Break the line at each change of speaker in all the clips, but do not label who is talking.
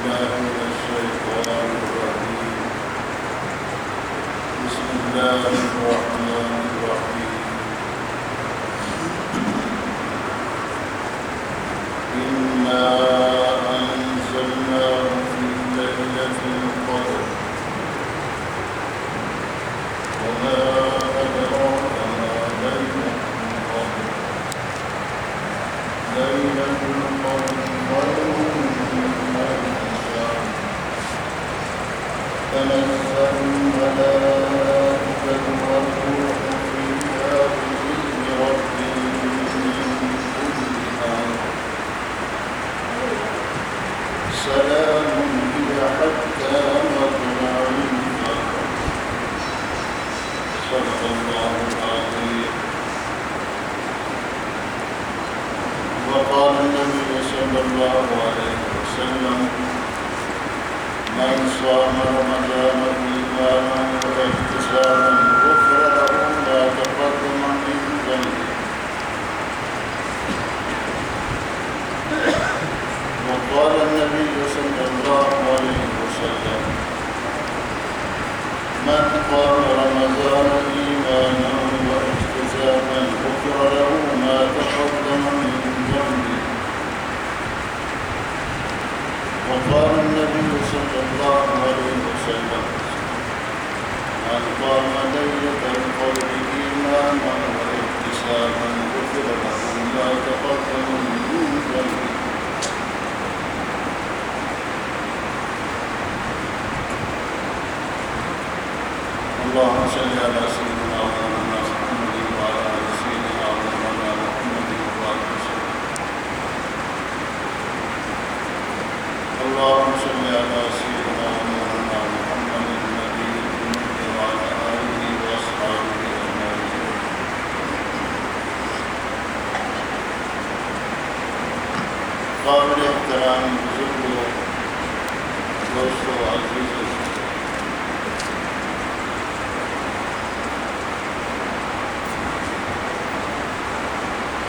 بالله من الشيطان الرجيم. بسم الله الرحمن الرحيم. إنا أنزلناه في ليلة القدر وما أدراك ما ليلة القدر. ليلة القدر خير من ألف شهر. تنزل الملائكة والروح فيها بإذن ربهم من كل أمر. سلام هي حتى مطلع الفجر. صدق الله العظيم. وقال النبي صلى الله عليه وسلم: من صام رمضان إيمانا واحتسابا غفر له ما تقدم من ذنبه. وقال النبي صلى الله عليه وسلم: من قام رمضان إيمانا واحتسابا غفر له ما تقدم من ذنبه. وقال النبي صلى الله عليه وسلم: من قام ليلة القدر إيمانا واحتسابا غفر له ما تقدم من ذنبه. اللهم صل على سيدنا مولانا محمد وعلى آل سيدنا مولانا محمد وبارك وسلم. اللهم صل على سيدنا مولانا محمد النبي الأمي وعلى آله وأصحابه أجمعين. قابل احترام بزرگوں، دوستوں، عزیزوں،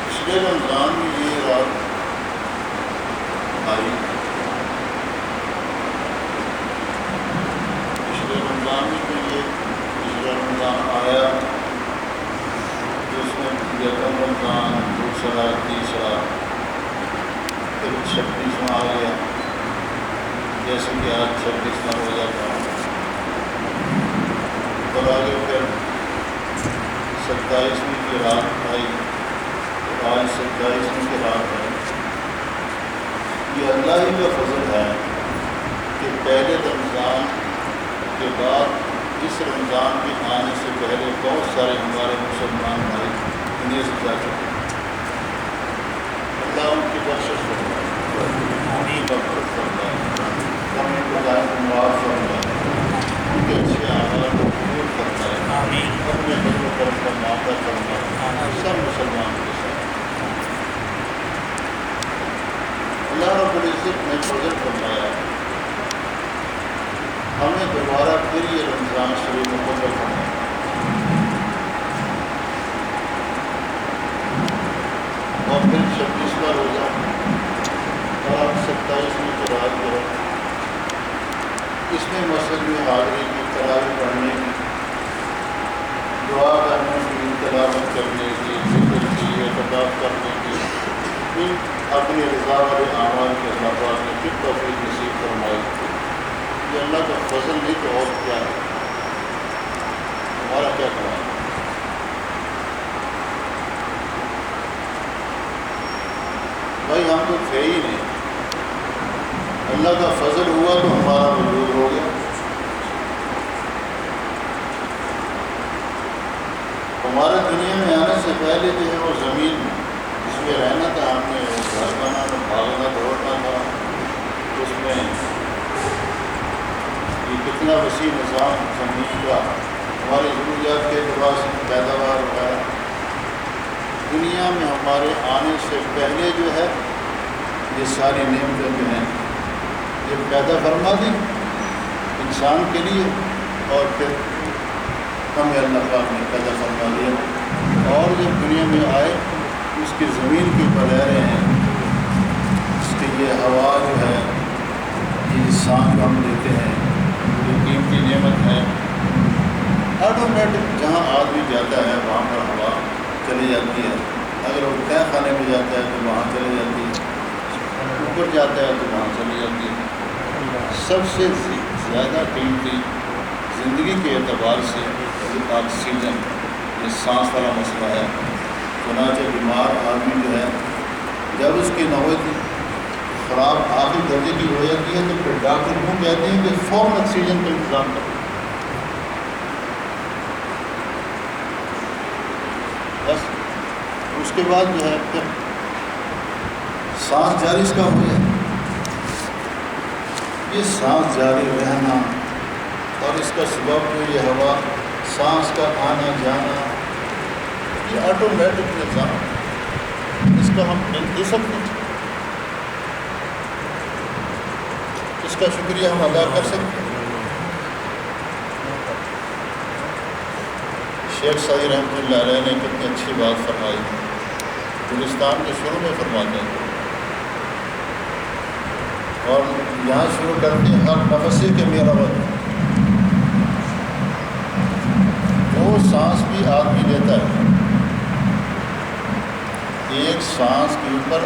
پچھلے رمضان میں یہ رات آئی. پچھلے رمضان میں تو یہ پچھلا رمضان آیا، جس میں یکم رمضان، دوسرا، تیسرا، پھر 26واں آ گیا. جیسے کہ آج 26واں روزہ تھا، اور آگے پھر 27ویں کی رات آئی. آج 27ویں کی رات ہے. یہ اللہ ہی کا فضل ہے کہ پہلے رمضان کے بعد اس رمضان کے آنے سے پہلے بہت سارے ہمارے مسلمان بھائی دنیا سے جا چکے ہیں. اللہ ان کی بخشش فرمائے، انہیں مغفرت فرمائے، ہمیں خدائے کو معاف فرمائے، ان کے اچھے اعمال کو قبول فرمائے، اپنے فضل و کرم کا معاملہ فرمائے سب مسلمان کے ساتھ. اللہ رب العزت نے فضل فرمایا ہمیں دوبارہ پھر یہ رمضان شریف مقرر کرنا. اور پھر 26واں روزہ اور اب 27ویں کی رات جو ہے، اس میں مسجد میں حاضری کی، تراویح پڑھنے کی، دعا کرنے کی، تلاوت کرنے کی، ذکر کی، اعتکاف کرنے کی، اپنی رضا والے اعمال کے اللہ پاک نے پھر توفیق نصیب فرمائی. یہ اللہ کا فضل نہیں تو اور کیا ہے، ہمارا کیا کام ہے. بھائی ہم تو تھے ہی نہیں، اللہ کا فضل ہوا تو ہمارا وجود ہو گیا. ہمارے دنیا میں آنے سے پہلے جو ہے وہ زمین جس میں رہنا تھا، ہم نے وہ گھر بنانا، بھاگنا دوڑنا تھا. اس میں یہ کتنا وسیع نظام زمین کا، ہماری ضروریات کے اعتبار سے پیداوار وغیرہ. دنیا میں ہمارے آنے سے پہلے جو ہے یہ ساری نعمتیں جو ہیں یہ پیدا فرما دی انسان کے لیے، اور پھر ہمیں اللہ پاک نے پیدا فرما دیا. اور جب دنیا میں آئے اس کی زمین کے اوپر رہ رہے ہیں، اس کی یہ ہوا جو ہے، یہ سانس ہم لیتے ہیں جو قیمتی نعمت ہے، آٹومیٹک جہاں آدمی جاتا ہے وہاں پر ہوا چلی جاتی ہے، اگر وہ تہ خانے میں جاتا ہے تو وہاں چلی جاتی ہے، اوپر جاتا ہے تو وہاں چلی جاتی ہے۔ سب سے زیادہ قیمتی زندگی کے اعتبار سے آکسیجن، یہ سانس والا مسئلہ ہے۔ چنانچہ بیمار آدمی جو ہے جب اس کی نوبت خراب آخری درجے کی ہو جاتی ہے تو پھر ڈاکٹر کو کہتے ہیں کہ فوراً آکسیجن کا انتظام کرو۔ بس اس کے بعد جو ہے پھر سانس جاری اس کا ہو جائے۔ یہ سانس جاری رہنا اور اس کا سبب جو یہ ہوا، سانس کا آنا جانا، یہ آٹومیٹک نظام، اس کا ہم دے سکتے ہیں، اس کا شکریہ ہم ادا کر سکتے ہیں۔ شیخ سعدی رحمۃ اللہ علیہ نے کتنی اچھی بات فرمائی، گلستان کے شروع میں فرماتے ہیں، اور یہاں شروع کرتے ہیں ہر نفس کے میرا وقت، وہ سانس بھی آدمی لیتا ہے، ایک سانس کے اوپر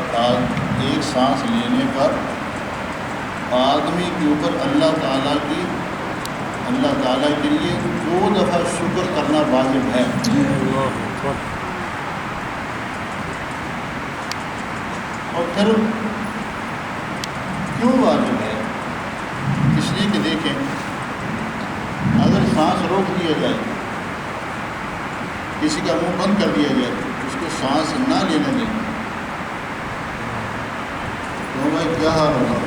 ایک سانس لینے پر آدمی کے اوپر اللہ تعالیٰ کے لیے 2 دفعہ شکر کرنا واجب ہے۔ اور پھر کیوں واجب ہے؟ اس لیے کہ دیکھیں، اگر سانس روک دیا جائے، کسی کا منہ بند کر دیا جائے، اس کو سانس نہ لینے دیں تو بھائی کیا حال ہوگا؟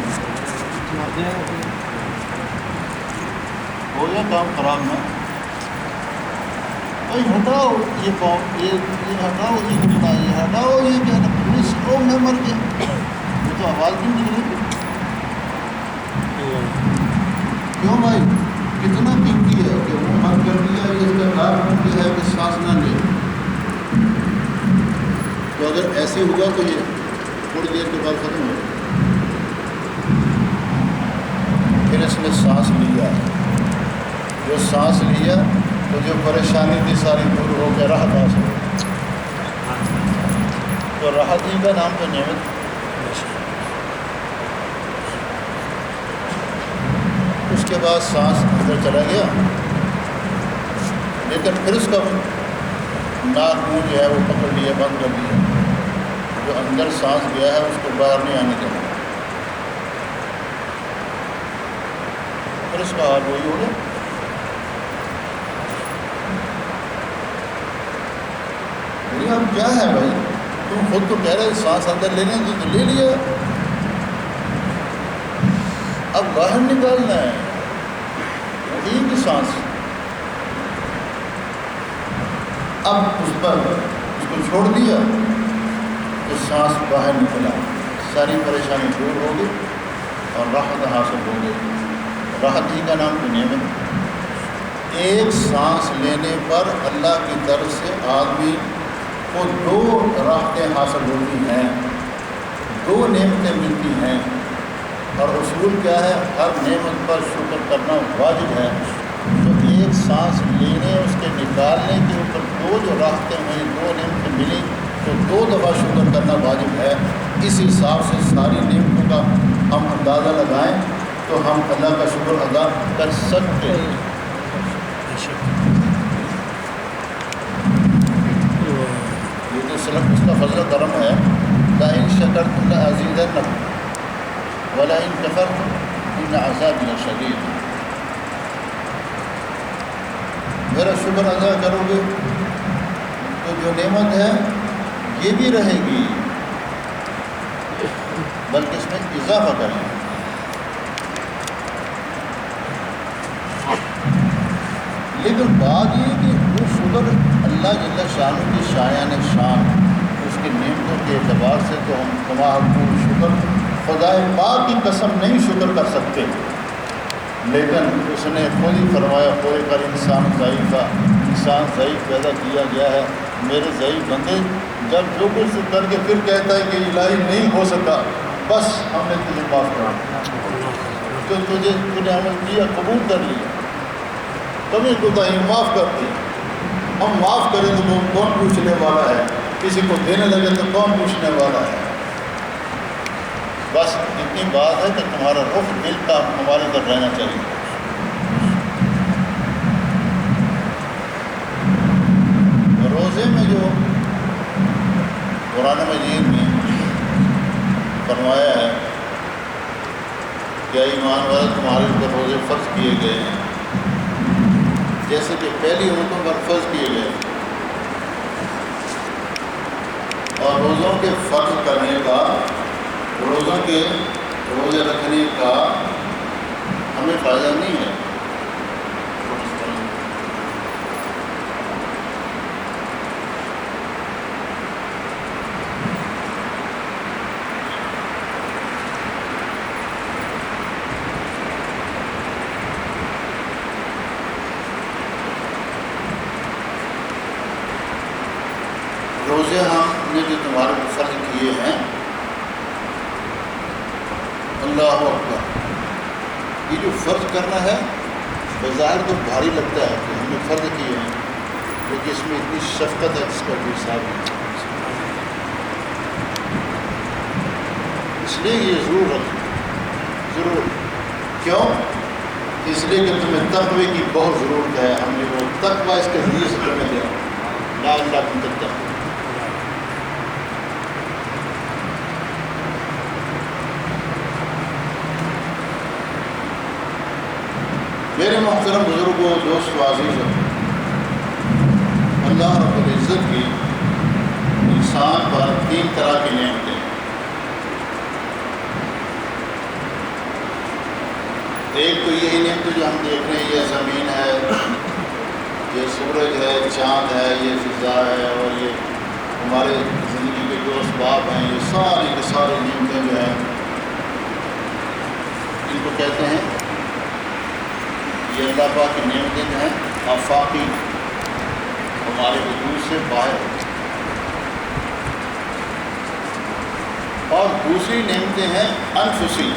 ہو گیا کام خراب نہ؟ بھائی ہٹاؤ یہ پاؤں، یہ ہٹاؤ، یہ گھٹنا، یہ ہٹاؤ، یہ کیا پولیس کو میں مر گیا، وہ تو آواز بھی نکلے گی۔ کیوں بھائی؟ کتنا قیمتی ہے کہ وہ بند کر دیا، اس کا کام یہ ہے کہ سانس نہ لے۔ تو اگر ایسے ہوا تو یہ تھوڑی دیر کے بعد ختم ہو گیا۔ پھر اس نے سانس لیا، جو سانس لیا تو جو پریشانی تھی ساری دور ہو کے راحت حاصل ہو، تو راحت ہی کا نام تو نعمت۔ اس کے بعد سانس اندر چلا گیا، لیکن پھر اس کا ناک منہ جو ہے وہ پکڑ لیا، بند کر دیا، جو اندر سانس گیا ہے اس کو باہر نہیں آنے دینا، پھر اس کا حال وہی ہو گیا۔ اب کیا ہے بھائی، تم خود تو کہہ رہے سانس اندر لینے تو لے لیا، اب باہر نکالنا ہے وہی کی سانس، اب اس کو چھوڑ دیا تو سانس باہر نکلا، ساری پریشانی دور ہو گئی اور راحت حاصل ہو گئی۔ راحت ہی کا نام تو نعمت۔ ایک سانس لینے پر اللہ کی طرف سے آدمی کو 2 راحتیں حاصل ہوتی ہیں، 2 نعمتیں ملتی ہیں، اور اصول کیا ہے؟ ہر نعمت پر شکر کرنا واجب ہے۔ تو ایک سانس لینے اس کے نکالنے کے اوپر 2 جو راحتیں ہوئیں، 2 نعمتیں ملی، تو 2 دفعہ شکر کرنا واجب ہے۔ اس حساب سے ساری نعمتوں کا ہم اندازہ لگائیں تو ہم اللہ کا شکر ادا کر سکتے ہیں۔ یہ تو صرف اس کا فضل و کرم ہے، لَئِن شَكَرْتُمْ لَأَزِيدَنَّكُمْ وَلَئِن كَفَرْتُمْ إِنَّ عَذَابِي لَشَدِيدٌ۔ میرا شکر ادا کرو گے تو جو نعمت ہے یہ بھی رہے گی، بلکہ اس میں اضافہ کریں۔ لیکن بات یہ کہ وہ شکر اللہ جل شانہ کی شایان شان، اس کی نعمتوں کے اعتبار سے تو ہم تمام شکر خدا پاک کی قسم نہیں شکر کر سکتے، لیکن اس نے خود ہی فرمایا کوئی کر انسان ضعیف پیدا کیا گیا ہے، میرے ضعیف بندے جب جو کچھ کر کے پھر کہتا ہے کہ الہی نہیں ہو سکا، بس ہم نے تجھے معاف کرا۔ جو تجھے عمل کیا قبول کر لیا، کمی کوتاہی معاف کر دی۔ ہم معاف کریں تو کون پوچھنے والا ہے، کسی کو دینے لگے تو کون پوچھنے والا ہے۔ بس اتنی بات ہے کہ تمہارا رخ دل کا ہماری طرف رہنا چاہیے۔ روزے میں جو قرآن مجید میں فرمایا ہے کہ ایمان والے تمہارے اوپر روزے فرض کیے گئے ہیں، جیسے کہ پہلی امتوں پر فرض کیے گئے، اور روزوں کے فرض کرنے کا، روزوں کے روزے رکھنے کا ہمیں فائدہ نہیں ہے۔ روزے ہم نے جو تمہارے کو فرض کیے ہیں، اللہ اکبر، یہ جو فرض کرنا ہے بظاہر تو بھاری لگتا ہے کہ ہم نے فرض کیے ہیں، لیکن اس میں اتنی شفقت ہے جس کا کوئی حساب نہیں۔ اس لیے یہ ضرور رکھیں، ضرور۔ کیوں؟ اس لیے کہ تمہیں تقوی کی بہت ضرورت ہے۔ ہم نے وہ تقوی اس کے ذریعے سے تمہیں دیا، لا الہ الا اللہ۔ میرے محترم بزرگوں، دوستو، عزیزوں، اللہ رب العزت کی انسان پر 3 طرح کی نعمتیں، ایک تو یہی نعمت جو ہم دیکھ رہے ہیں، یہ زمین ہے، یہ سورج ہے، چاند ہے، یہ فضا ہے، اور یہ ہمارے زندگی کے جو اسباب ہیں، یہ ساری کے ساری نعمتیں جو ہیں، ان کو کہتے ہیں، یہ اللہ پاک کی نعمتیں جو ہیں آفاقی، ہمارے وجود سے باہر۔ اور دوسری نعمتیں ہیں انفسی،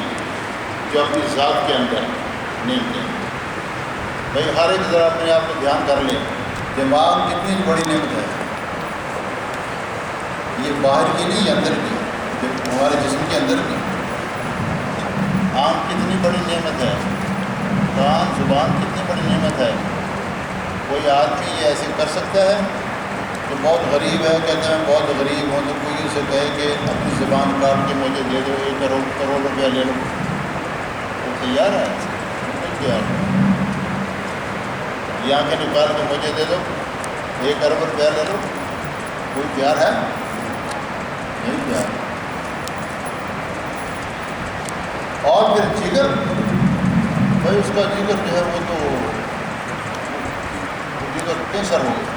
جو اپنی ذات کے اندر نعمتیں ہیں۔ بھائی ہر ایک ذرا اپنے آپ کو دھیان کر لیں، دماغ کتنی بڑی نعمت ہے، یہ باہر کی نہیں، اندر کی، ہمارے جسم کے اندر کی۔ آنکھ کتنی بڑی نعمت ہے، کان، زبان کتنی بڑی نعمت ہے۔ کوئی آدمی یہ ایسے کر سکتا ہے کہ بہت غریب ہے، کہتے ہیں بہت غریب ہوں، تو کوئی اسے کہے کہ اپنی زبان کاٹ کے مجھے دے دو، 1 کروڑ روپیہ لے لو، وہ تیار ہے؟ نہیں تیار ہے۔ یہ آنکھیں نکال کے مجھے دے دو، 1 ارب روپیہ لے لو، کوئی تیار ہے؟ نہیں تیار۔ اور پھر جگر، بھائی اس کا جگر جو ہے وہ تو جگر کینسر ہو گیا،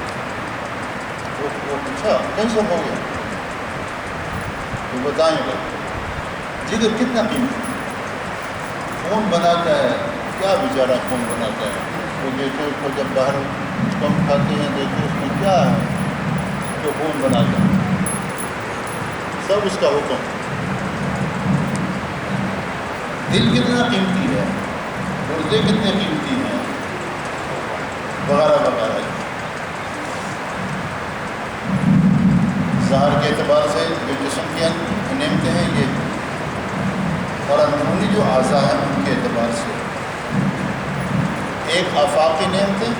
وہ اچھا کینسر ہو گیا، تو بتائیں گا جگر کتنا قیمتی ہے۔ خون بناتا ہے، کیا بیچارہ خون بناتا ہے، وہ دیکھو اس کو جب باہر کم کھاتے ہیں، دیکھو اس میں کیا ہے جو خون بناتا ہے، سب اس کا حکم۔ دل کتنا قیمتی ہے، گردے کتنے قیمتی ہیں، وغیرہ وغیرہ۔ ظاہر کے اعتبار سے جو جسم کی نعمتیں ہیں یہ، اور اندرونی جو اعضاء ہیں ان کے اعتبار سے، ایک آفاقی نعمتیں،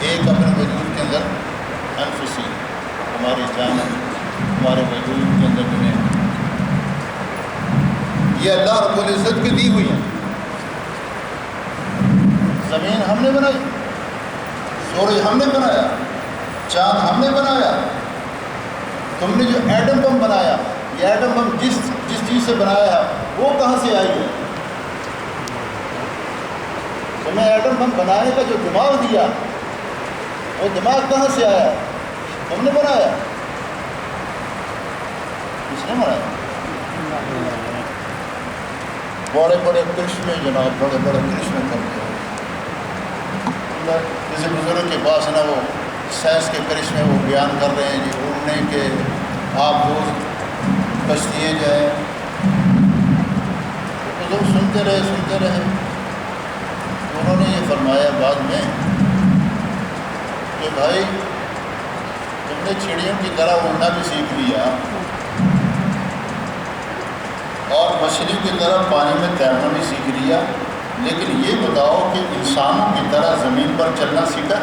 ایک اپنے وجود کے اندر انفسی، ہماری جان، ہمارے وجود کے اندر جو نعمتیں، یہ اللہ رب العزت کی دی ہوئی ہیں۔ زمین ہم نے بنائی، سورج ہم نے بنایا، چاند ہم نے بنایا۔ تم نے جو ایٹم بم بنایا، یہ ایٹم بم جس چیز سے بنایا ہے وہ کہاں سے آئی ہے؟ تمہیں ایٹم بم بنانے کا جو دماغ دیا، وہ دماغ کہاں سے آیا؟ تم نے بنایا؟ کس نے بنایا؟ بڑے بڑے کرشمے جناب، بڑے بڑے کرشمے کرتے ہیں۔ کسی بزرگ کے پاس نا وہ سائنس کے کرشمے وہ بیان کر رہے ہیں جی، اڑنے کے، آپ دوست کشتییں جو ہیں، بزرگ سن سنتے رہے. انہوں نے یہ فرمایا بعد میں کہ بھائی تم نے چڑیوں کی طرح اڑنا بھی سیکھ لیا اور مچھلی کی طرح پانی میں تیرنا بھی سیکھ لیا، لیکن یہ بتاؤ کہ انسانوں کی طرح زمین پر چلنا سیکھا؟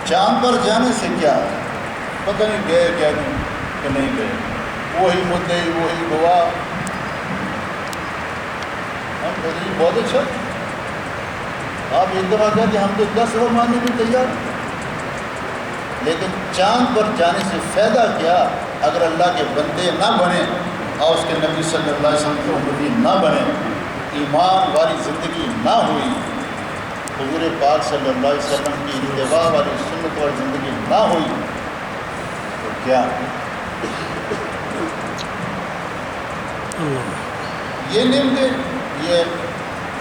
چاند پر جانے سے کیا پتہ نہیں گئے کیا کہ نہیں گئے، وہی مدعی وہی گواہ. ہم کہتے ہیں بہت اچھا، آپ ایک دفعہ کہتے ہم تو 10 دفعہ ماننے بھی تیار. لیکن چاند پر جانے سے فائدہ کیا اگر اللہ کے بندے نہ بنیں اور اس کے نبی صلی اللہ علیہ وسلم کے امتی نہ بنیں، ایمان والی زندگی نہ ہوئی، حضور پاک صلی اللہ علیہ وسلم کی اتباع والی سنت والی زندگی نہ ہوئی تو کیا؟ یہ نعمتیں، یہ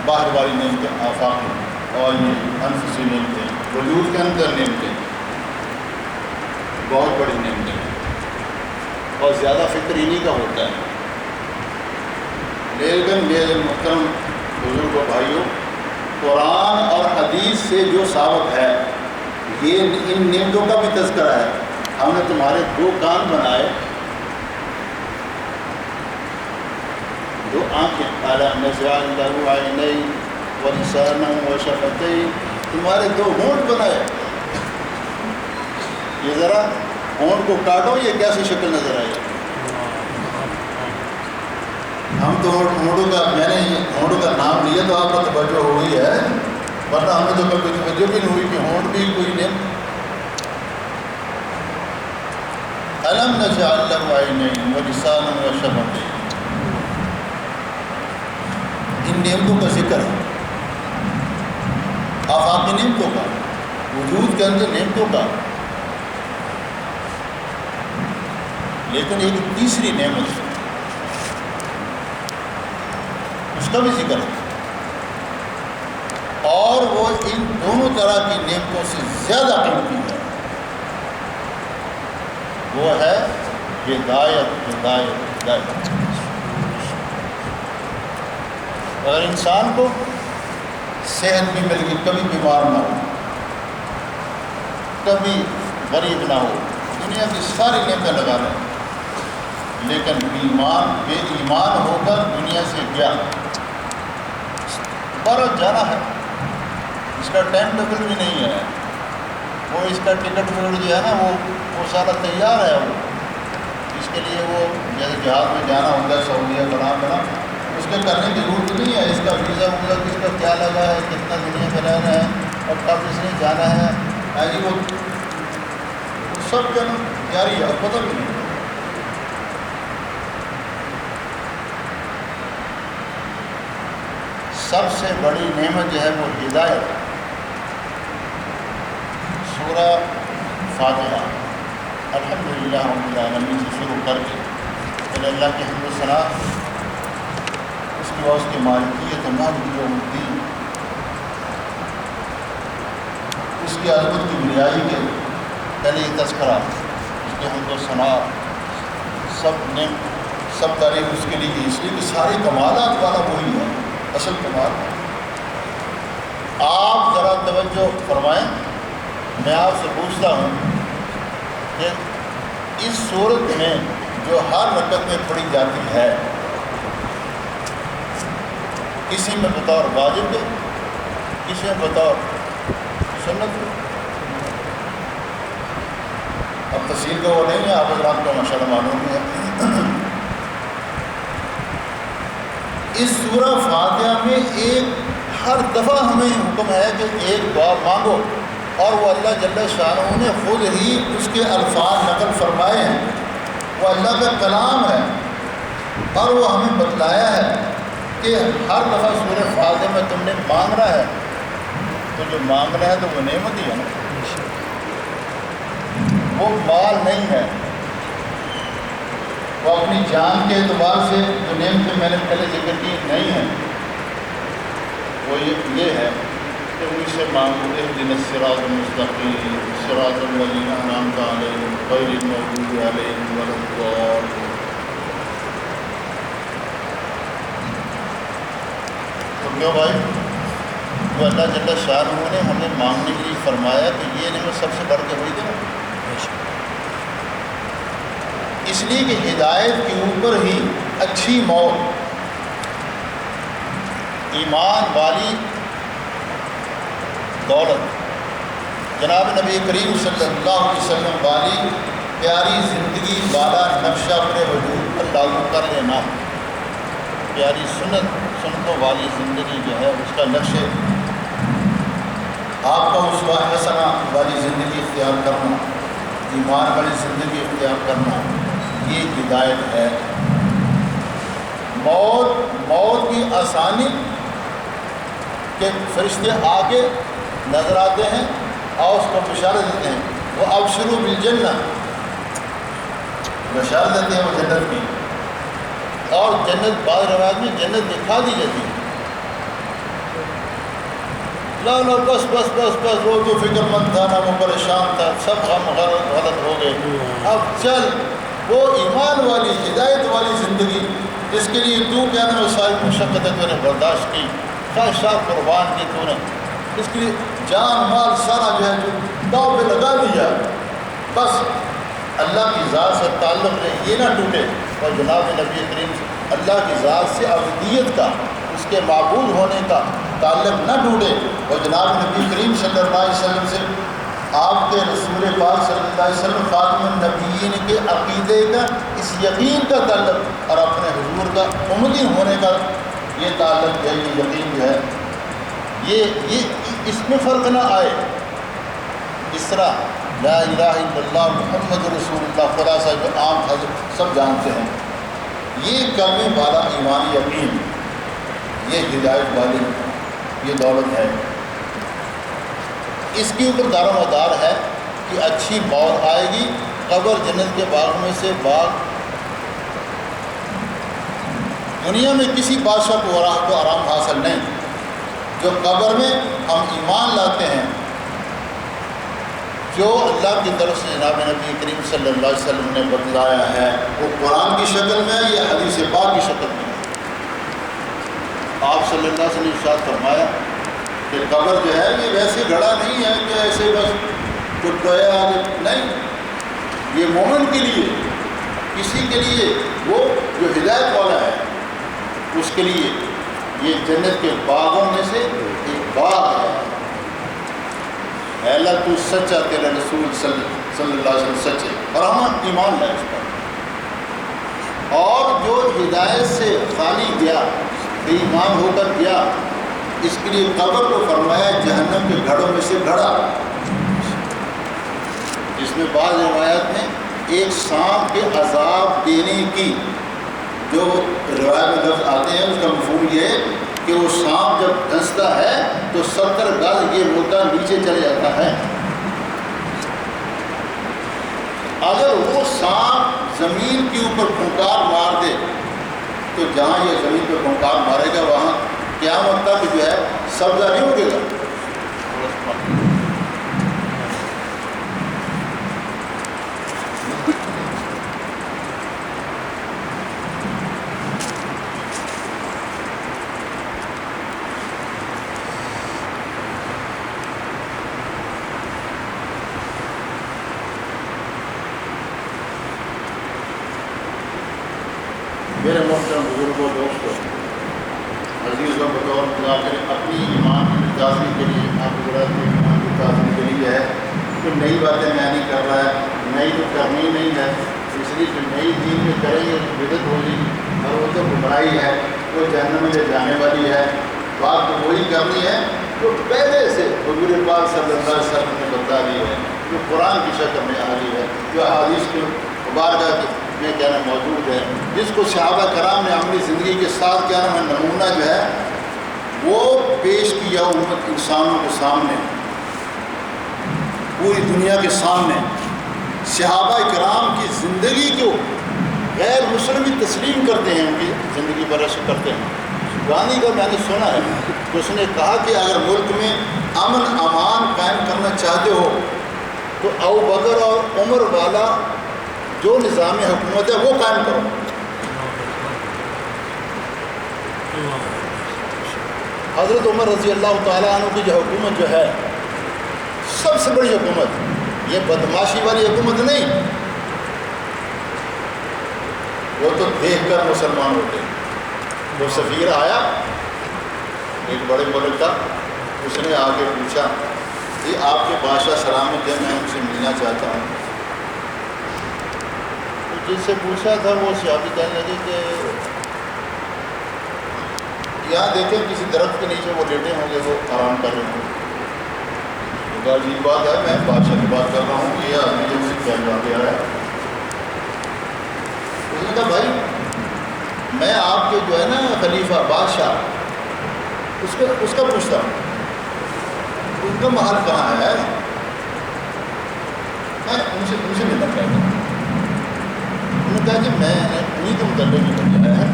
باہر والی نعمتیں، آفاقی اور یہ انفسی نعمتیں، وجود کے اندر نعمتیں بہت بڑی نعمتیں ہیں اور زیادہ فکر انہی کا ہوتا ہے. لیکن میرے محترم بزرگ و بھائیوں، قرآن اور حدیث سے جو ثابت ہے یہ ان نعمتوں کا بھی تذکرہ ہے. ہم نے تمہارے 2 کان بنائے، 2 آنکھیں، أَلَمْ نَجْعَلْ لَهُ عَيْنَيْنِ وَلِسَانًا وَشَفَتَيْنِ، تمہارے 2 ہونٹ بنائے. یہ ذرا ہونٹ کو کاٹو، یہ کیسی شکل نظر آئی. ہم تو ہونٹوں کا، میں نے ہونٹوں کا نام لیا تو آپ کو توجہ ہو گئی ہے، ورنہ ہمیں تو کبھی توجہ بھی نہیں ہوئی کہ ہونٹ بھی کوئی نعم. أَلَمْ نَجْعَلْ لَهُ عَيْنَيْنِ وَلِسَانًا وَشَفَتَيْنِ، ان نعمتوں کا ذکر ہے، آفاقی نعمتوں کا، وجود کے اندر نعمتوں کا. لیکن ایک تیسری نعمت ہے، اس کا بھی ذکر ہے، اور وہ ان دونوں طرح کی نعمتوں سے زیادہ قیمتی ہے. وہ ہے ہدایت. اگر انسان کو صحت بھی مل گئی، کبھی بیمار نہ ہو، کبھی غریب نہ ہو، دنیا کی ساری نعمتیں لگا لیں، لیکن بے ایمان ہو کر دنیا سے گیا، بھارت جانا ہے، اس کا ٹائم ٹیبل بھی نہیں ہے، وہ اس کا ٹکٹ جو ہے نا وہ سارا تیار ہے. وہ اس کے لیے وہ جیسے جہاز میں جانا ہوتا ہے سعودیہ بنا اس کے کرنے کی ضرورت نہیں ہے. اس کا ویزا کس کا کیا لگا ہے، کتنا دنیا میں رہنا ہے اور کب اس نے جانا ہے، وہ سب جاری ہے اور پتہ بھی نہیں. سب سے بڑی نعمت جو ہے وہ ہدایت. سورہ فاتحہ الحمدللہ رب العالمین سے شروع کر کے پہلے اللہ کی حمد و ثنا، اس کے بعد اس کی مالکیت مالک یوم الدین، اس کی عظمت کی بریائی کے پہلے یہ تذکرہ، اس کی حمد و ثنا، سب تعریف اس کے لیے کی، اس لیے کہ سارے کمالات والا وہی ہے اصل کمال. آپ ذرا توجہ فرمائیں، میں آپ سے پوچھتا ہوں کہ اس صورت میں جو ہر رکعت میں پڑھی جاتی ہے، کسی میں بطور واجب ہے، کسی میں بطور سنت ہے. اب تفصیل کا وہ نہیں ہے، آپ حضرات کو ماشاء اللہ معلوم ہے. اس سورہ فاتحہ میں ہر دفعہ ہمیں حکم ہے کہ ایک دعا مانگو، اور وہ اللہ جل شانہ نے خود ہی اس کے الفاظ نقل فرمائے ہیں. وہ اللہ کا کلام ہے اور وہ ہمیں بتلایا ہے کہ ہر دفعہ سورہ فاتحہ میں تم نے مانگنا ہے، تو جو مانگنا ہے تو وہ نعمت ہی ہے نا، وہ مال نہیں ہے. وہ اپنی جان کے اعتبار سے جو نعمتیں میں نے پہلے ذکر کی نہیں ہیں، وہ یہ ہے کہ ان سے مانگو اهدنا الصراط المستقیم صراط الذین انعمت علیہم غیر المغضوب علیہم ولا الضالین. کیوں بھائی؟ تو اللہ جل شانہ نے ہمیں مانگنے کے لیے فرمایا کہ یہ نعمت سب سے بڑھ کے ہوئی تھی، اس لیے کہ ہدایت کے اوپر ہی اچھی موت، ایمان والی دولت، جناب نبی کریم صلی اللہ علیہ وسلم والی پیاری زندگی والا نقشہ اپنے وجود پر لاگو کر لینا، پیاری سنتوں والی زندگی جو ہے اس کا نقشے، آپ کا اسوہ حسنہ والی زندگی اختیار کرنا، ایمان والی زندگی اختیار کرنا، یہ ہدایت ہے۔ موت کی آسانی کہ فرشتے آگے نظر آتے ہیں اور اس کو بشارت دیتے ہیں، وہ اب شروع بالجنہ، بشارت دیتے ہیں وہ جنت کی، اور جنت بعض روایت میں جنت دکھا دی جاتی ہے۔ لا بس بس بس بس وہ تو فکر مند تھا، نہ وہ پریشان تھا، سب غم غلط ہو گئے، اب چل وہ ایمان والی ہدایت والی زندگی جس کے لیے تو کیا نا ساری مشقتیں تو نے برداشت کی، خواہشات قربان کی تو نے، اس کے لیے جان مال سارا جو ہے جو داؤ پہ لگا دیا، بس اللہ کی ذات سے تعلق ہے یہ نہ ٹوٹے، اور جناب نبی کریم اللہ کی ذات سے ابدیت کا، اس کے معبود ہونے کا تعلق نہ ٹوٹے، اور جناب نبی کریم صلی اللہ علیہ وسلم سے آپ کے رسول پاک صلی اللہ علیہ وسلم خاتم النبیین کے عقیدے کا اس یقین کا تعلق، اور اپنے حضور کا امتی ہونے کا یہ تعلق ہے، یہ یقین جو ہے یہ اس میں فرق نہ آئے۔ اس طرح لا الہ الا اللہ محمد رسول اللہ خلاصہ جو عام حضرت سب جانتے ہیں، یہ کلمے والا ایمانی یقین، یہ ہدایت والی یہ دولت ہے، اس کے اوپر دار و مدار ہے کہ اچھی موت آئے گی، قبر جنت کے باغ میں سے باغ، دنیا میں کسی بادشاہ کو آرام حاصل نہیں، جو قبر میں ہم ایمان لاتے ہیں، جو اللہ کی طرف سے جناب نبی کریم صلی اللہ علیہ وسلم نے بتلایا ہے، وہ قرآن کی شکل میں یا حدیث پاک کی شکل میں۔ آپ صلی اللہ علیہ وسلم نے ارشاد فرمایا کہ قبر جو ہے یہ ویسے گھڑا نہیں ہے کہ ایسے بس ٹوٹیا نہیں، یہ مومن کے لیے، کسی کے لیے وہ جو ہدایت والا ہے اس کے لیے یہ جنت کے باغوں میں سے ایک باغ ہے۔ اے اللہ تو سچا، تیرا رسول صلی اللہ علیہ وسلم سچے، اور ہم ایمان لائے اس پر، اور جو ہدایت سے خالی گیا، بے ایمان ہو کر گیا، اس کے لیے قبر کو فرمایا جہنم کے گھڑوں میں سے گھڑا، جس میں بعض روایات میں ایک سانپ کے عذاب دینے کی جو روایت میں لفظ آتے ہیں، اس کا مفہوم یہ ہے کہ وہ سانپ جب ڈستا ہے تو 70 گز یہ مردہ نیچے چلے جاتا ہے۔ اگر وہ سانپ زمین کے اوپر پھنکار مار دے تو جہاں یہ زمین پہ پھنکار مارے گا وہاں قیامت تک جو ہے سبزہ نہیں اگے گا۔ میرے محترم بزرگوں، دوستوں، عزیزوں، بطور مذاکر اپنی ایمان کی تازگی کے لیے، آپ حضرات کی ایمان کی تازگی کے لیے ہے کہ نئی باتیں میں نہیں کر رہا ہے، نئی تو کرنی نہیں ہے، اس لیے کہ نئی دین میں کریں گے تو بدعت ہوگی، اور وہ تو گمراہی ہے، وہ جہنم میں لے جانے والی ہے۔ بات تو وہی کرنی ہے جو پہلے سے حضور پاک صلی اللہ علیہ وسلم نے بتا دی ہے، جو قرآن کی شکل میں آ رہی ہے، جو احادیث کے مبارکہ میں کیا نام موجود ہے، جس کو صحابہ کرام نے اپنی زندگی کے ساتھ کیا نام نمونہ جو ہے وہ پیش کیا امت انسانوں کے سامنے، پوری دنیا کے سامنے۔ صحابہ کرام کی زندگی کو غیر مسلم بھی تسلیم کرتے ہیں، ان کی زندگی پر عشق کرتے ہیں۔ گاندھی کا میں نے سنا ہے کہ اس نے کہا کہ اگر ملک میں امن امان قائم کرنا چاہتے ہو تو ابوبکر اور عمر والا جو نظام حکومت ہے وہ قائم کرو۔ حضرت عمر رضی اللہ تعالیٰ عنہ کی جو حکومت جو ہے سب سے بڑی حکومت، یہ بدماشی والی حکومت نہیں، وہ تو دیکھ کر مسلمان ہوتے ہیں۔ وہ سفیر آیا ایک بڑے ملک کا، اس نے آ کے پوچھا جی آپ کے بادشاہ سلامت ہے، میں ان سے ملنا چاہتا ہوں۔ تو جس سے پوچھا تھا وہ صحابی کہنے لگے کہ یہاں دیکھیں کسی درخت کے نیچے وہ لیٹے ہوں گے، وہ آرام کر رہے ہوں گے۔ عجیب بات ہے، میں بادشاہ کی بات کر رہا ہوں، یہ آدمی جو مجھے کیا جا کے آیا ہے۔ اس نے کہا بھائی میں آپ کے جو ہے نا خلیفہ بادشاہ اس کا پوچھتا ہوں ان کا محل کہاں ہے، میں ان سے ملنا چاہتا ہوں۔ انہوں نے کہا کہ میں انہیں کے متعلق نکل آیا ہے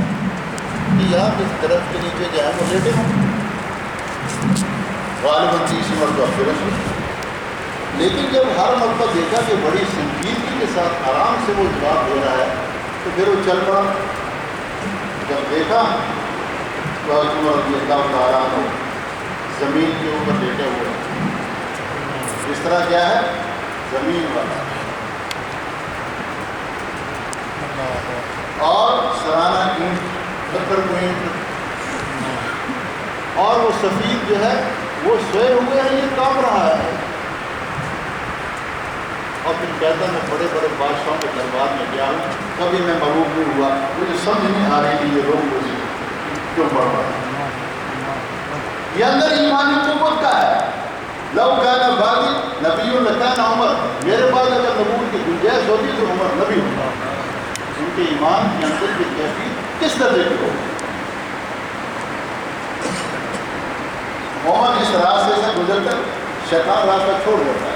کہ یہاں کس طرف کے نیچے جو ہے وہ لیٹے ہوں غالباً 30 مرتبہ پھر رسول، لیکن جب ہر مرتبہ دیکھا کہ بڑی سنجیدگی کے ساتھ آرام سے وہ جواب دے رہا ہے تو پھر وہ چل پڑا۔ جب دیکھا تو عمر رضی اللہ تعالیٰ عنہ زمین کے اوپر لیٹے ہوئے، اس طرح کیا ہے زمین والا، اور سرانہ اینٹ پتھر کو اینٹ، اور وہ سفید جو ہے وہ سوئے ہوئے ہیں، یہ کام رہا ہے۔ اور پھر کہتا میں بڑے بڑے بادشاہوں کے دربار میں گیا ہوں، کبھی میں مغلوب نہیں ہوا، مجھے سمجھ نہیں آ رہی کہ یہ لوگ مجھے کیوں پڑھ رہا ہے۔ یہ اندر ایمانی قوت کا ہے۔ لو کان بعدی نبی لکان عمر، میرے بعد اگر نبوت کی گنجائش ہوتی تو عمر نبی ہوتا۔ ان کے ایمان کے اندر کی کیفیت کس درجے کی ہو؟ مومن اس راستے سے گزر کر شیطان راستہ چھوڑ دیتا ہے۔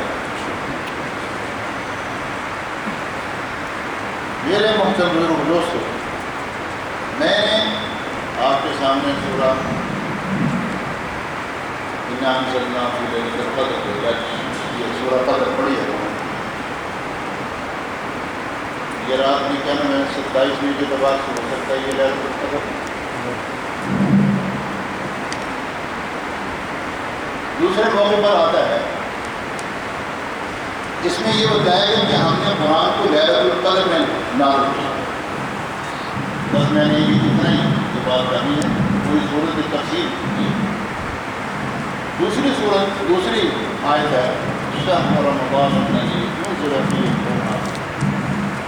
میرے محترم بزرگ دوستو، میں نے آپ کے سامنے سورہ اِنَّا أَنزَلْنَاهُ فِي لَيْلَةِ الْقَدْرِ، یہ سورہ قدر پڑھی ہے۔ یہ رات میں کیا نام ہے 27ویں کے اعتبار سے ہو سکتا ہے یہ لیلۃ القدر۔ دوسرے موقع پر آتا ہے اس میں یہ بتایا گیا کہ ہم نے قرآن کو لیلۃ القدر میں نازل کیا۔ بس میں نے یہ اتنا ہی یہ بات کرنی ہے، پوری صورت کی تفصیل کی۔ دوسری آیت ہے شہر رمضان الذی انزل فیہ القرآن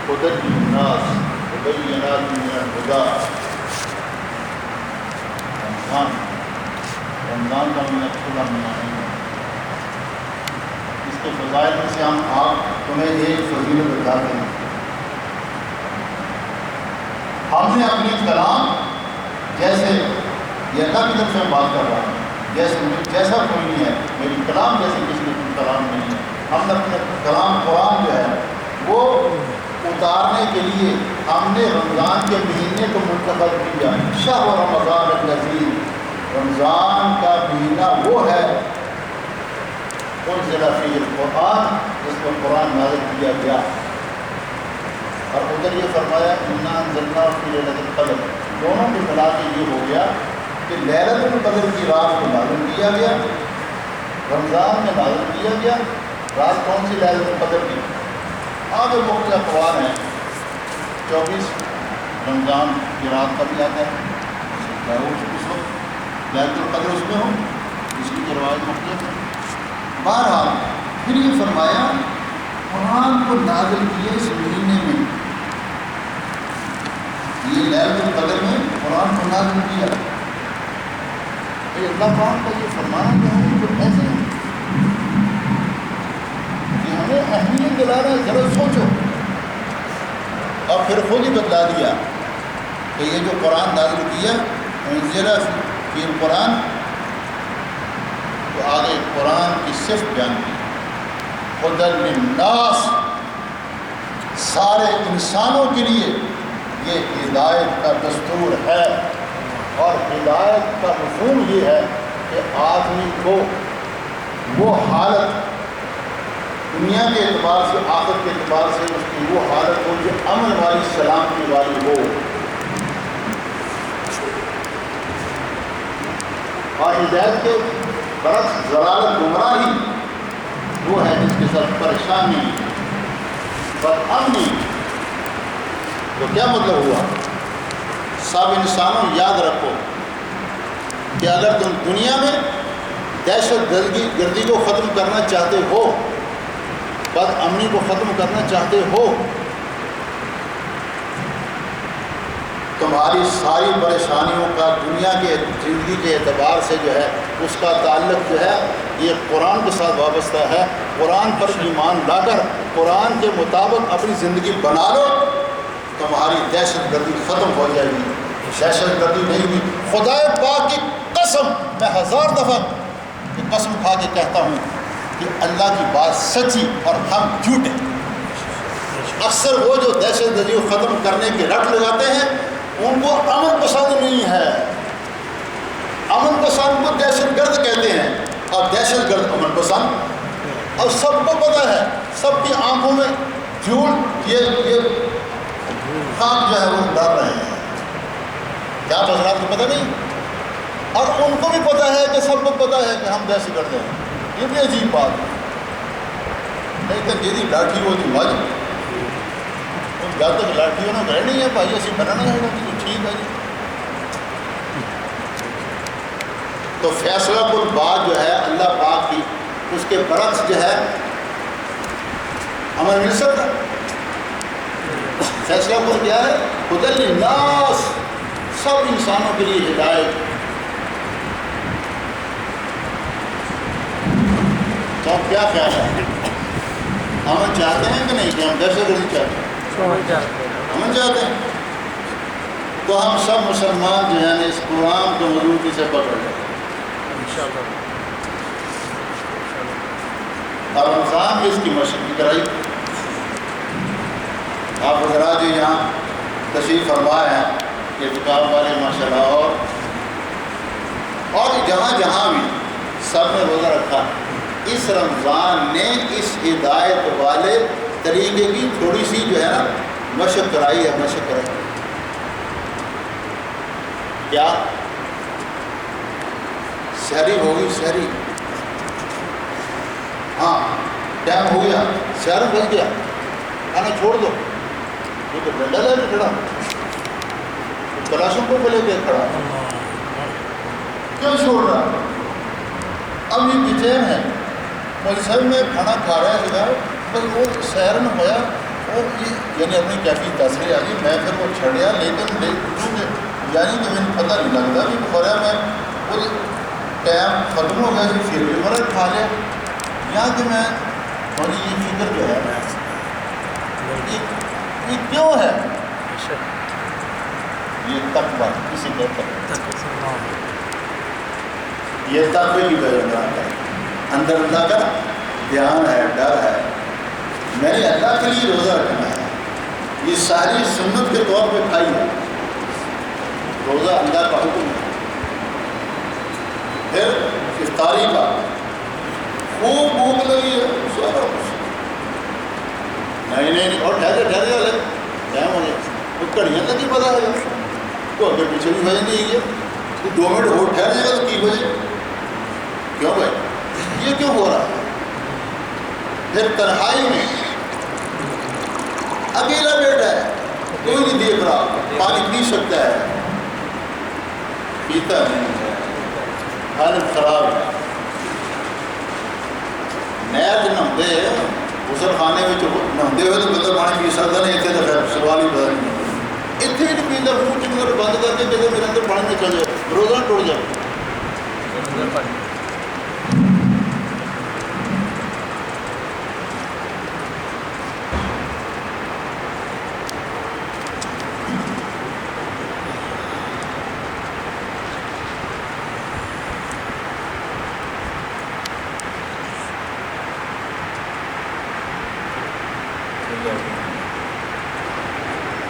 ھدی للناس وبینات من الھدی۔ رمضان کا مہینہ کھلا مہینہ ہے، اس کے فضائل میں سے ہم آپ تمہیں ایک فضیلت بتاتے ہیں۔ ہم نے اپنی کلام جیسے یہ اللہ کی طرف سے بات کر رہا ہوں، جیسا کوئی نہیں ہے، میری کلام جیسے کسی نے کلام نہیں ہے۔ ہم نے اپنے کلام قرآن جو ہے وہ اتارنے کے لیے ہم نے رمضان کے مہینے کو منتخب کیا۔ شہر رمضان الذی، رمضان کا مہینہ وہ ہے انزل فیہ القرآن، جس میں قرآن نازل کیا گیا۔ اور ادھر یہ فرمایا اِنَّا أَنزَلْنَاهُ فِي لَيْلَةِ الْقَدْرِ، دونوں کے ملا کے یہ ہو گیا کہ لیلۃ القدر کی رات کو نازل کیا گیا، رمضان میں نازل کیا گیا۔ رات کون سی لیلۃ القدر کی؟ آگے مختلف اقوال ہیں، 24 رمضان کی رات کا بھی آتا ہے، اس وقت لیلۃ القدر اس میں ہو، اس کی روایت مختلف ہے۔ بہرحال پھر یہ فرمایا قرآن کو نازل کیا اس مہینے میں، یہ لیلۃ القدر میں قرآن کو نازل کیا۔ اللہ پاک کا یہ فرمانا کہ ہم کو ایسے ہیں کہ ہمیں اہمیت دلانا ہے، ذرا سوچو۔ اور پھر خود ہی بتلا دیا کہ یہ جو قرآن نازل کیا انزل فی القرآن، تو آگے قرآن کی صفت بیان کی ھدی للناس، سارے انسانوں کے لیے یہ ہدایت کا دستور ہے۔ اور ہدایت کا مفہوم یہ ہے کہ آدمی کو وہ حالت دنیا کے اعتبار سے آخرت کے اعتبار سے اس کی وہ حالت ہو جو امن والی سلامتی والی ہو۔ اور ہدایت کے برعکس ضلالت گمراہی وہ ہے جس کے ساتھ پریشانی بدامنی. تو کیا مطلب ہوا؟ سب انسانوں یاد رکھو کہ اگر تم دنیا میں دہشت گردی کو ختم کرنا چاہتے ہو، بد امنی کو ختم کرنا چاہتے ہو، تمہاری ساری پریشانیوں کا دنیا کے زندگی کے اعتبار سے جو ہے اس کا تعلق جو ہے یہ قرآن کے ساتھ وابستہ ہے. قرآن پر ایمان لا کر قرآن کے مطابق اپنی زندگی بنا لو، تمہاری دہشت گردی ختم ہو جائے گی. دہشت گردی نہیں ہوئی. خدا پاک کی قسم، میں 1000 دفعہ قسم کھا کے کہتا ہوں کہ اللہ کی بات سچی اور ہم جھوٹے. اکثر وہ جو دہشت گردی کو ختم کرنے کی رٹ لگاتے ہیں ان کو امن پسند نہیں ہے. امن پسند کو دہشت گرد کہتے ہیں اور دہشت گرد امن پسند. اور سب کو پتہ ہے، سب کی آنکھوں میں جھوٹ یہ خاک جو ہے وہ ڈال رہے ہیں. کیا حضرات کو پتہ نہیں؟ اور ان کو بھی پتہ ہے کہ سب کو پتہ ہے کہ ہم دہشت گرد ہیں. یہ بھی عجیب بات ہے. لیکن جی لاٹھی وہ دی مجھ جب تک لاٹھی ہونا گھر نہیں ہے بھائی اسی بنانا ہے تو ٹھیک ہے جی. تو فیصلہ کن بات جو ہے اللہ پاک کی اس کے برعکس جو ہے ہمیں مل سکتا. فیصلہ کن کیا ہے؟ خدل للناس، سب انسانوں کے لیے ہدایت. تو کیا خیال ہے؟ ہم چاہتے ہیں کہ نہیں کہ ہم دہشت گردی چاہتے ہیں؟ ہم چاہتے ہیں. تو ہم سب مسلمان جو ہیں اس قرآن کو مضبوطی سے پکڑ لیں. اور رمضان میں اس کی مشق کرائی. آپ حضرات جو یہاں تشریف فرما ہیں ارتکاب والے ماشاء اللہ، اور جہاں جہاں بھی سب نے روزہ رکھا، اس رمضان نے اس ہدایت والے طریقے کی تھوڑی سی جو ہے نا مشق کرائی ہے. مشق کرائی کیا؟ شہری ہوگی شہری، ہاں ٹائم ہو گیا، شہر بچ گیا، کھانا چھوڑ دو. وہ تو ڈنڈا لے کے کھڑا، کلاشن کو لے کے کھڑا، کیوں چھوڑ رہا؟ اب یہ بچین ہے مجھے میں کھانا کھا رہا ہے بس وہ سیر میں ہویا اور یہ یعنی اپنی کیفی تاثر آ گئی. میں پھر وہ چھڑیا لیکن یعنی کہ مجھے پتہ نہیں لگتا کہ بخوریا میں وہ ٹائم ختم ہو گیا جی پھر بھی مرا کھا لیا. یہاں کہ میں تھوڑی یہ فکر جو ہے یہ کیوں ہے؟ یہ تقویٰ کسی کا تقویٰ، یہ تقوی کی وجہ ہے. اندر اللہ کا دھیان ہے، ڈر ہے. میں نے اللہ کے لیے روزہ رکھنا ہے. یہ ساری سنت کے طور پہ کھائی ہے. روزہ اللہ کا حکم ہے. پھر افطاری کا خوب بھوک لگی ہے سارا کچھ نہیں اور ٹھہرے والے ٹائم ہو گیا وہ کڑیاں لگی پتا ہے تو اگر پیچھے بھی وجہ نہیں ہے 2 منٹ اور ٹھہر جائے گا تو کی وجہ کیوں بھائی یہ کیوں ہو رہا ہے؟ پھر تنہائی میں اکیلا بیٹھا ہے، کوئی نہیں دیکھ رہا، پانی پی سکتا ہے، پیتا نہیں ہے، حالت خراب ہے. نہر نہتے غسل خانے میں نہتے ہوئے تو پتہ پانی پی سکتا نہیں. اتنے تو سوال ہی پتا نہیں اتنے ہی نہیں پیتا. منہ چنگر بند کر کے جگہ میرے اندر پانی میں چل جائے روزہ ٹوٹ جائے.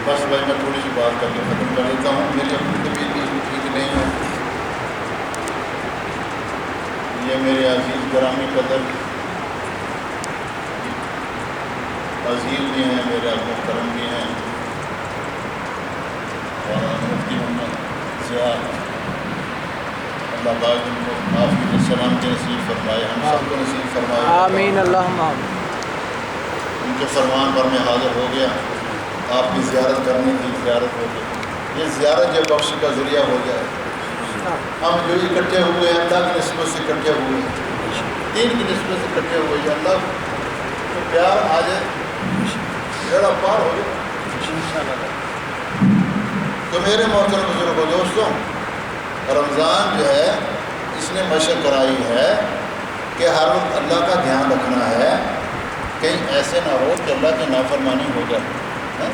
بس بھائی میں تھوڑی سی بات کر کے ختم کر لیتا ہوں. میری اپنی طبیعت بھی ٹھیک نہیں ہے. یہ میرے عزیز گرامی قدر عزیز بھی ہیں، میرے محترم بھی ہیں، اور مفتی محمد ضیاء اللہ پاک ان کو عافیت السلام کے نصیب فرمائے، ہم سب کو نصیب فرمائے،
آمین اللہم آمین۔
ان کے فرمان پر میں حاضر ہو گیا، آپ کی زیارت کرنے کی زیارت ہو گئی، یہ زیارت جو بخش کا ذریعہ ہو جائے۔ ہم جو اکٹھے ہوئے ہیں اللہ کی نسبت سے اکٹھے ہوئے ہیں، دین کی نسبت سے اکٹھے ہوئے ہیں، اللہ کو پیار آ جائے، بیڑا پار ہو جائے۔ تو میرے محترم بزرگوں دوستوں، رمضان جو ہے اس نے مشق کرائی ہے کہ ہر وقت اللہ کا دھیان رکھنا ہے، کہیں ایسے نہ ہو کہ اللہ کی نافرمانی ہو جائے،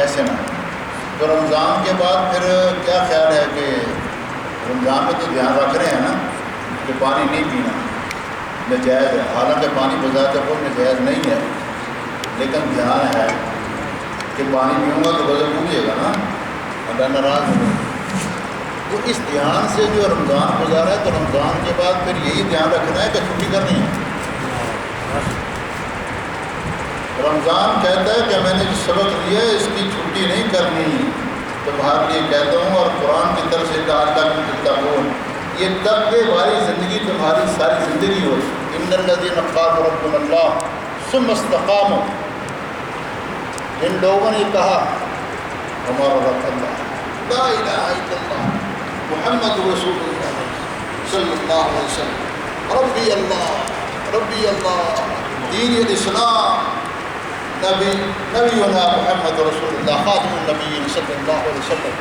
ایسے نہ ہو۔ تو رمضان کے بعد پھر کیا خیال ہے کہ رمضان میں تو دھیان رکھ رہے ہیں نا کہ پانی نہیں پینا، ناجائز ہے، حالانکہ پانی بذات خود ناجائز نہیں ہے، لیکن دھیان ہے کہ پانی پیوں گا تو وضو پوچھے گا نا، اللہ ناراض ہوگا۔ تو اس دھیان سے جو رمضان گزارا ہے، تو رمضان کے بعد پھر یہی دھیان رکھنا ہے کہ چھٹی کرنی ہے۔ رمضان کہتا ہے کہ میں نے جو سبق لیا ہے اس کی چھٹی نہیں کرنی، تمہارے لیے کہتا ہوں، اور قرآن کی طرف سے تعلق تتقون، یہ تقوی والی زندگی تمہاری ساری زندگی ہو۔ ان الذین قالوا ربنا اللہ ثم استقاموا، جن لوگوں نے کہا ہمارا رب اللہ، لا الہ الا اللہ محمد رسول اللہ صلی اللہ علیہ وسلم، ربی اللہ دین الاسلام، نبینا محمد رسول اللہ خاتم النبیین صلی اللہ علیہ وسلم،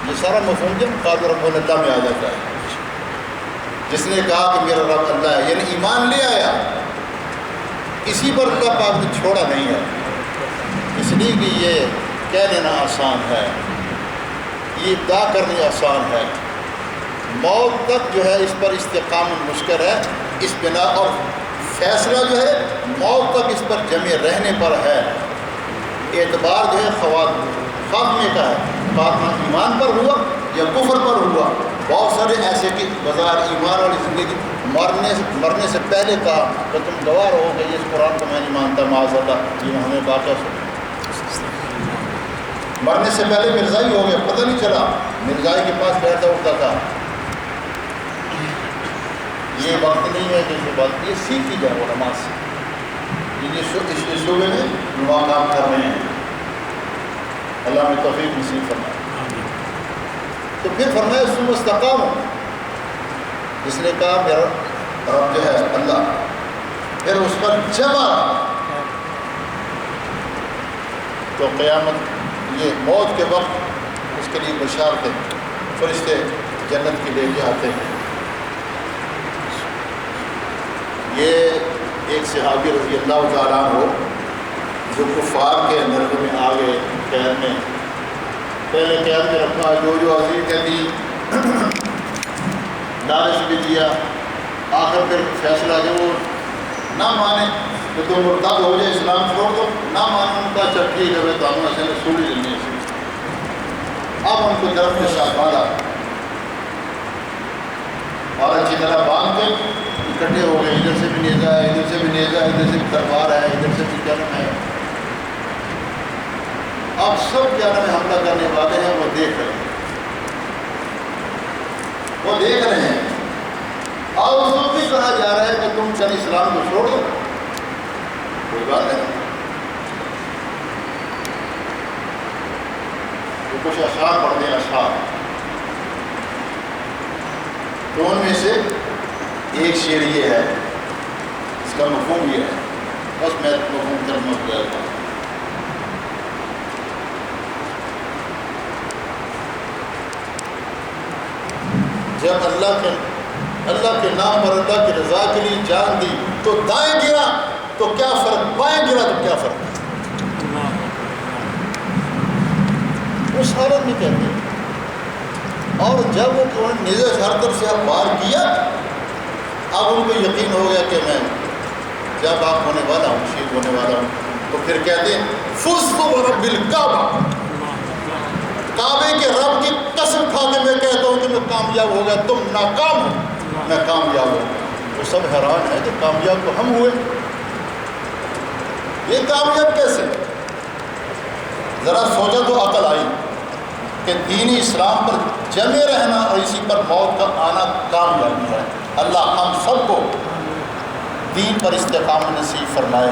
یہ سارا مفہوم جب قال ربنا اللہ میں آ جاتا ہے۔ جس نے کہا کہ میرا رب اللہ ہے، یعنی ایمان لے آیا، اسی پر اللہ پاک نے چھوڑا نہیں ہے، اس لیے کہ یہ کہہ لینا آسان ہے، یہ ادعا کرنی آسان ہے، موت تک جو ہے اس پر استقامت مشکل ہے، اس بنا اور فیصلہ جو ہے موت تک اس پر جمے رہنے پر ہے۔ اعتبار جو ہے خاتمے کا ہے، خاتمہ ایمان پر ہوا یا کفر پر ہوا۔ بہت سارے ایسے کہ بظاہر ایمان والی زندگی مرنے سے پہلے کہا کہ تم گواہ رہو کہ اس قرآن کو میں نہیں مانتا، معاذ اللہ، یہ ہمیں واقعہ مرنے سے پہلے مرزائی ہو گیا، پتہ نہیں چلا، مرزائی کے پاس بیٹھتا اٹھتا تھا۔ یہ وقت نہیں ہے کہ یہ بات یہ سیکھی جائے علماء سے، یہ شعبے میں نوا کام کر رہے ہیں، اللہ میں توفیق نصیب فرمائے۔ تو پھر فرمایا ثم استقاموا، جس نے کہا میرا رب جو ہے اللہ، پھر اس پر جمع، تو قیامت یہ موت کے وقت اس کے لیے بشارتیں فرشتے جنت کے لے کے آتے ہیں۔ یہ ایک صحابی رضی اللہ تعالیٰ عنہ جو کفار کے نرغے میں آ گئے، قید میں، پہلے قید میں رکھا، جو عظیم قیدی لالچ بھی دیا، آخر پھر فیصلہ جو وہ نہ مانے کہ تم مرتد ہو جائے، اسلام چھوڑ دو، نہ مانے، ان کا چل ٹھیک ہے تو ہم ایسے سولی لینی ہے۔ اب ان کو درخت کے ساتھ باندھا اور اچھی طرح باندھ کے اکٹھے ہو گئے، ادھر سے بھی نیزہ ہے، ادھر سے بھی نیزہ ہے، ادھر سے بھی تلوار ہے، ادھر سے بھی قلم ہے۔ اب سب کیا میں حملہ کرنے والے ہیں، وہ دیکھ رہے ہیں، وہ دیکھ رہے ہیں، اور اس کو بھی کہا جا رہا ہے کہ تم چل اسلام کو چھوڑ دو، کوئی بات نہیں۔ تو کچھ اشعار پڑھ دیں، اشعار، تو ان میں سے ایک شعر یہ ہے، اس کا مفہوم یہ ہے، بس میں مفہوم ترجمہ کر دیتا ہوں۔ جب اللہ کے نام پر اللہ کی رضا کے لیے جان دی تو دائیں گرا تو کیا فرق، بائیں گرا تو کیا فرق، اس حالت میں کہتے ہیں۔ اور جب وہ نیزے ہر طرف سے وار کیا، اب ان کو یقین ہو گیا کہ میں جب آپ ہونے والا ہوں، شہید ہونے والا ہوں، تو پھر کہتے ہیں فزت ورب الکعبہ، کعبے کے رب کی قسم کھا کے میں کہتا ہوں کہ میں کامیاب ہو گیا، تم ناکام ہو، میں کامیاب ہوں۔ وہ سب حیران ہے کہ کامیاب تو ہم ہوئے، یہ کامیاب کیسے؟ ذرا سوچا تو عقل آئی کہ دین اسلام پر جمے رہنا اور اسی پر موت کا آنا کامیابی ہے۔ اللہ ہم سب کو دین پر استقامت نصیب فرمائے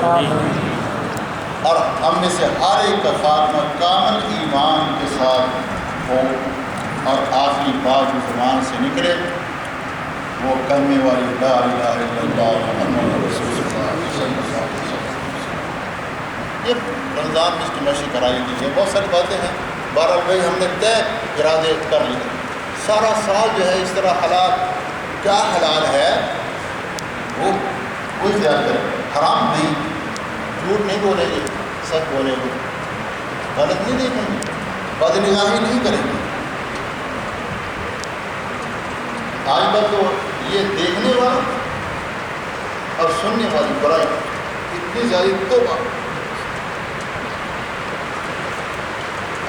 اور ہم میں سے ہر ایک کا خاتمہ کامل ایمان کے ساتھ ہو، اور آخری بات جو زبان سے نکلے وہ کلمے والی لا الہ الا اللہ محمد رسول اللہ صلی اللہ علیہ وسلم۔ یہ رمضان میں اس کی مشق کرائی گئی ہے، بہت ساری باتیں ہیں، بہرحال بھائی ہم نے طے ارادے کر لیے، سارا سال جو ہے اس طرح حلال کیا حلال ہے وہ اختیار کریں، حرام نہیں، جھوٹ نہیں بولیں گے، سچ بولیں گے، غلط نہیں دیکھیں گے، بدنگاہی نہیں کریں گے۔ آج کل تو یہ دیکھنے والا اور سننے والی برائی اتنی زیادہ توبہ۔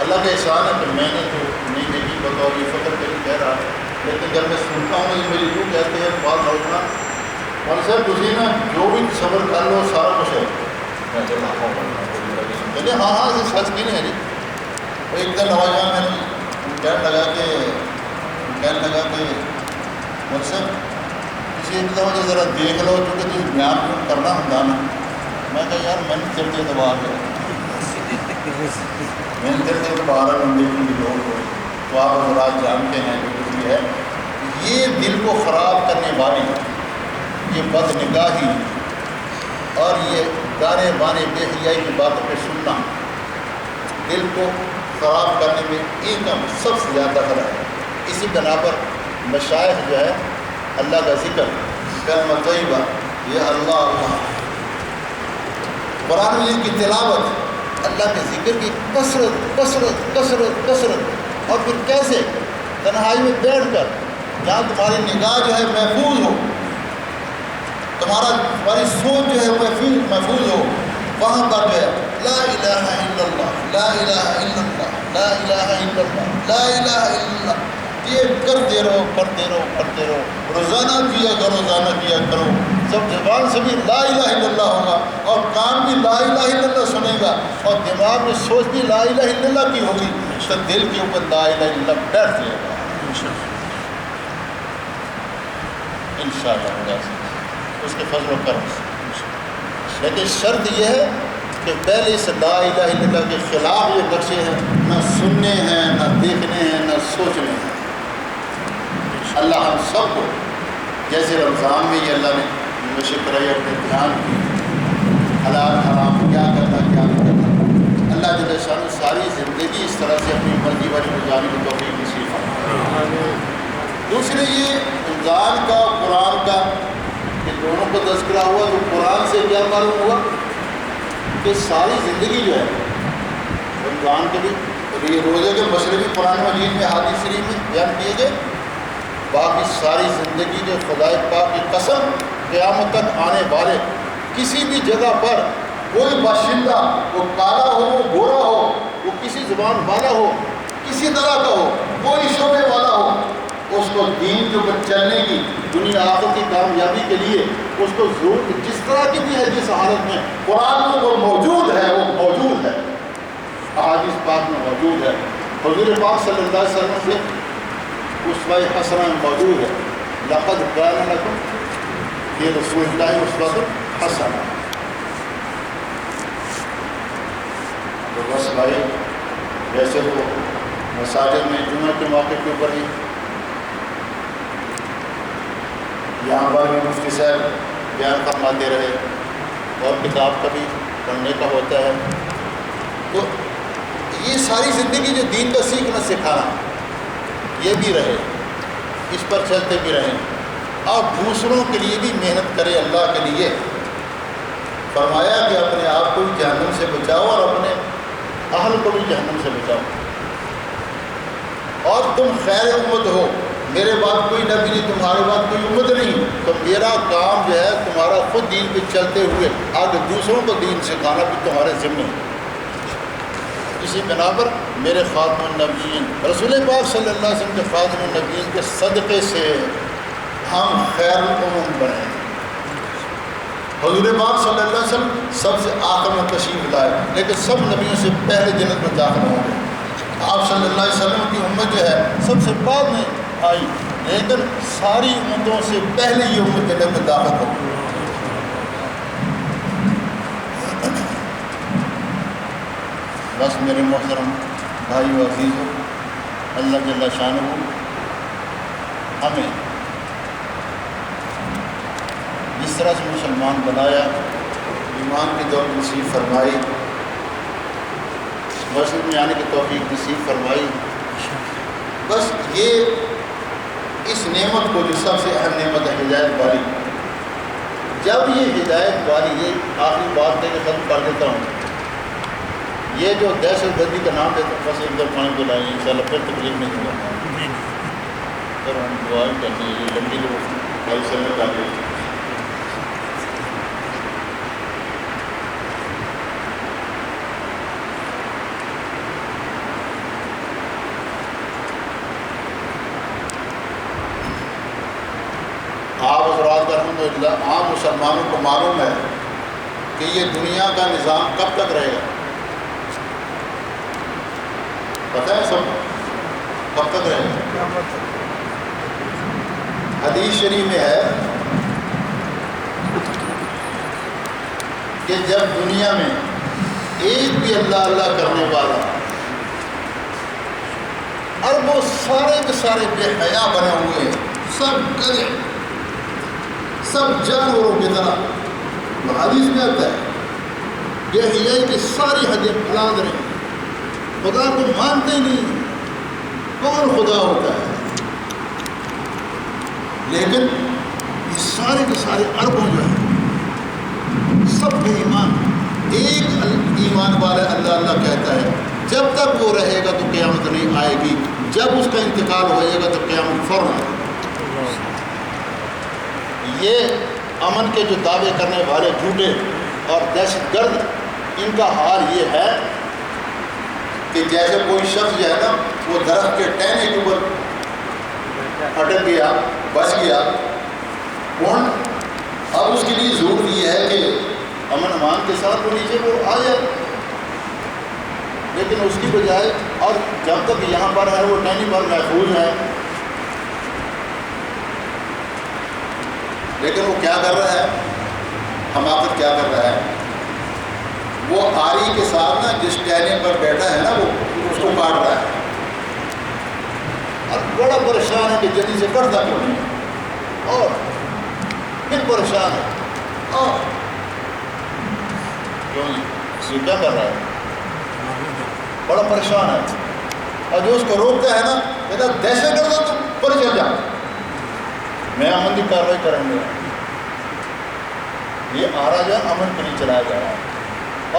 اللہ کا احسان ہے کہ میں نے تو نہیں دیکھی، بطور یہ فکر کہیں کہہ رہا ہے، لیکن جب میں سنتا ہوں یہ میری روح کہتے ہیں بعض نوجوان اور سر تجھے نا جو بھی صبر کر لو سارا کچھ ہے، میں ہاں ہاں یہ سچ کی نہیں ہے جی۔ ایک دن نوجوان میں نے کہنے لگا کہ مجھ سے کسی ایک دفعہ ذرا دیکھ لو کیونکہ تجھے بیان کرنا ہوتا نا۔ میں کہا یار میں نے چلتے دبا لیا، میں نے چلتے دبا رہا ہوں دیکھنے کی لوگ کو، تو آپ حضرات جانتے ہیں جو کچھ بھی ہے یہ دل کو خراب کرنے والی یہ بد نگاہی اور یہ گانے بانے بے حیائی کی باتوں پہ سننا دل کو خراب کرنے میں ایک سب سے زیادہ دخل ہے۔ اسی بنا پر مشائخ جو ہے اللہ کا ذکر کلمہ طیبہ یہ اللہ اللہ قرآن مجید کی تلاوت اللہ کے ذکر کی کثرت اور پھر کیسے تنہائی میں بیٹھ کر جہاں تمہاری نگاہ جو ہے محفوظ ہو، تمہاری سوچ جو ہے محفوظ ہو، وہاں پر جو ہے لا الہ الا اللہ لا الہ الا اللہ لا الہ الا اللہ لا الہ الا اللہ یہ کرتے رہو، روزانہ کیا کرو، جب زبان سے بھی لا الہ الا اللہ ہوگا اور کان بھی لا الہ الا اللہ سنے گا اور دماغ میں سوچ بھی لا الہ الا اللہ کی ہوگی تو دل کے اوپر لا الہ الا اللہ بیٹھ جائے گا انشاءاللہ اس کے فضل و کرم سے۔ لیکن شرط یہ ہے کہ پہلے سے لا الہ الا اللہ کے خلاف یہ نقشے ہیں، نہ سننے ہیں نہ دیکھنے ہیں نہ سوچنے ہیں۔ اللہ ہم سب کو جیسے رمضان میں یہ اللہ نے مشق کرائی اپنے دھیان کی حلال حرام کیا کرنا کیا نہیں کرنا، اللہ جل شان ساری زندگی اس طرح سے اپنی مرضی والی گزارنے کی توفیق نصیب فرمائے۔ دوسرے یہ رمضان کا قرآن کا یہ دونوں کو تذکرہ ہوا تو قرآن سے کیا معلوم ہوا کہ ساری زندگی جو ہے رمضان کے بھی روزے کے مسئلے بھی قرآن مجید میں حدیث شریف میں بیان کیے گئے، باقی ساری زندگی جو خدائے پاک کی قسم قیامت تک آنے والے کسی بھی جگہ پر کوئی باشندہ وہ کالا ہو وہ گورا ہو وہ کسی زبان والا ہو کسی طرح کا ہو کوئی شعبے والا ہو، اس کو دین کے اوپر چلنے کی دنیا آخرت کی کامیابی کے لیے اس کو ضرور جس طرح کی بھی ہے جس حالت میں قرآن میں وہ موجود ہے احادیث پاک میں موجود ہے، حضور پاک صلی اللہ علیہ وسلم سے اسوہ حسنہ موجود ہے، لقد کان لکم فی رسول اللہ اسوۃ حسنہ۔ تو بس بھائی ویسے تو مساجد میں جمعہ کے موقع کے اوپر ہی یہاں پر بھی مفتی صاحب بیان فرماتے رہے اور کتاب کا بھی پڑھنے کا ہوتا ہے، تو یہ ساری زندگی جو دین کا سیکھنا سکھانا یہ بھی رہے، اس پر چلتے بھی رہیں اور دوسروں کے لیے بھی محنت کرے اللہ کے لیے۔ فرمایا کہ اپنے آپ کو بھی جہنم سے بچاؤ اور اپنے اہل کو بھی جہنم سے بچاؤ، اور تم خیر امت ہو، میرے بعد کوئی نبی نہیں تمہارے بعد کوئی امت نہیں، تو میرا کام جو ہے تمہارا خود دین پہ چلتے ہوئے آگے دوسروں کو دین سکھانا بھی تمہارے ذمہ ہے۔ اسی بنا پر میرے خاتم النبیین رسول پاک صلی اللہ علیہ وسلم کے خاتم النبیین کے صدقے سے ہم خیر الامم بنے۔ حضور پاک صلی اللہ علیہ وسلم سب سے آخر میں تشریف لائے لیکن سب نبیوں سے پہلے جنت میں داخل ہوں گے، آپ صلی اللہ علیہ وسلم کی امت جو ہے سب سے بعد میں آئی، لیکن ساری امتوں سے پہلے یہ امت جنت میں داخل ہو۔ بس میرے محترم بھائی و عزیزوں، اللہ جل شانہ ہمیں جس طرح سے مسلمان بنایا، ایمان کی دولت نصیب فرمائی، مسجد میں آنے کی توفیق نصیب فرمائی۔ بس یہ اس نعمت کو جو سب سے اہم نعمت ہے ہدایت والی، جب یہ ہدایت والی، یہ آخری بات ہے کہ ختم کر دیتا ہوں، یہ جو دہشت گردی کا نام دیتا ہوں، بس ایک دفعہ پانی کو لائیں انشاءاللہ، پھر تکلیف نہیں ہوگا، پھر ہم دعا ہی کرتے ہیں، یہ لمبی جو بھائی سمجھ آ گئی۔ آپ حضرات کا الحمدللہ عام مسلمانوں کو معلوم ہے کہ یہ دنیا کا نظام کب تک رہے گا، پتہ ہے سب کب تک رہے گا؟ حدیث شریف میں ہے کہ جب دنیا میں ایک بھی اللہ اللہ کرنے والا، اور وہ سارے کے سارے بے حیا بنے ہوئے ہیں، سب گدھے، سب جانوروں کی طرح، حدیث میں آتا ہے بے حیائی کی ساری حدیں بلند رہی، خدا کو مانتے نہیں، کون خدا ہوتا ہے؟ لیکن یہ سارے کے سارے اربوں جو ہیں سب بے ایمان، ایک ایمان والا اللہ اللہ کہتا ہے، جب تک وہ رہے گا تو قیامت نہیں آئے گی، جب اس کا انتقال ہو جائے گا تو قیامت فوراً آئے گی۔ یہ امن کے جو دعوے کرنے والے جھوٹے اور دہشت گرد، ان کا حال یہ ہے کہ جیسے کوئی شخص جو ہے نا وہ درخت کے ٹہنے کے اوپر اٹک گیا، بچ گیا، کون اب اس کے لیے ضرورت یہ ہے کہ امن امان کے ساتھ وہ نیچے وہ آ جائے، لیکن اس کی بجائے، اور جب تک یہاں پر ہے وہ ٹہنی پر محفوظ ہے، لیکن وہ کیا کر رہا ہے، حماقت کیا کر رہا ہے، وہ آری کے ساتھ نا جس ٹہنے پر بیٹھا ہے نا وہ اس کو کاٹ رہا ہے، اور بڑا پریشان ہے کہ جلدی سے کٹتا کیوں نہیں ہے، اور پھر پریشان ہے، اور کیوں یہ کیا کر رہا ہے، بڑا پریشان ہے، اور جو اس کو روکتا ہے نا کہتا دہشت گرد تو پر چل جا، میں امن کی کارروائی کریں گے، یہ آرا جو ہے امن کے لیے چلایا جا رہا ہے،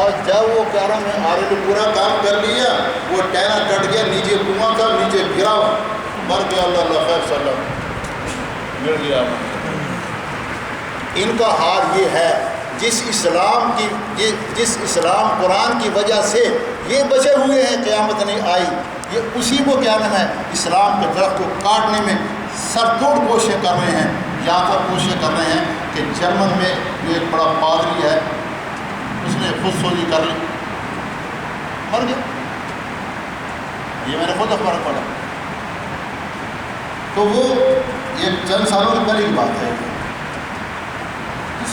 اور جب وہ کہہ رہا میں آرے نے پورا کام کر لیا، وہ ٹہنا کٹ گیا، نیچے کنواں تھا، نیچے گرا، مر گیا، اللہ اللہ خیر سلام، مل گیا امن۔ ان کا حال یہ ہے، جس اسلام قرآن کی وجہ سے یہ بچے ہوئے ہیں، قیامت نہیں آئی، یہ اسی کو کیا نام ہے، اسلام کے درخت کو کاٹنے میں سر توڑ کوششیں کر رہے ہیں، یہاں تک کوششیں کر رہے ہیں کہ جرمن میں جو ایک بڑا پادری ہے اس نے خود سوزی کر لی، مر گیا، یہ میں نے خود اخبار پڑھا، تو وہ یہ چند سالوں کی پہلے کی بات ہے،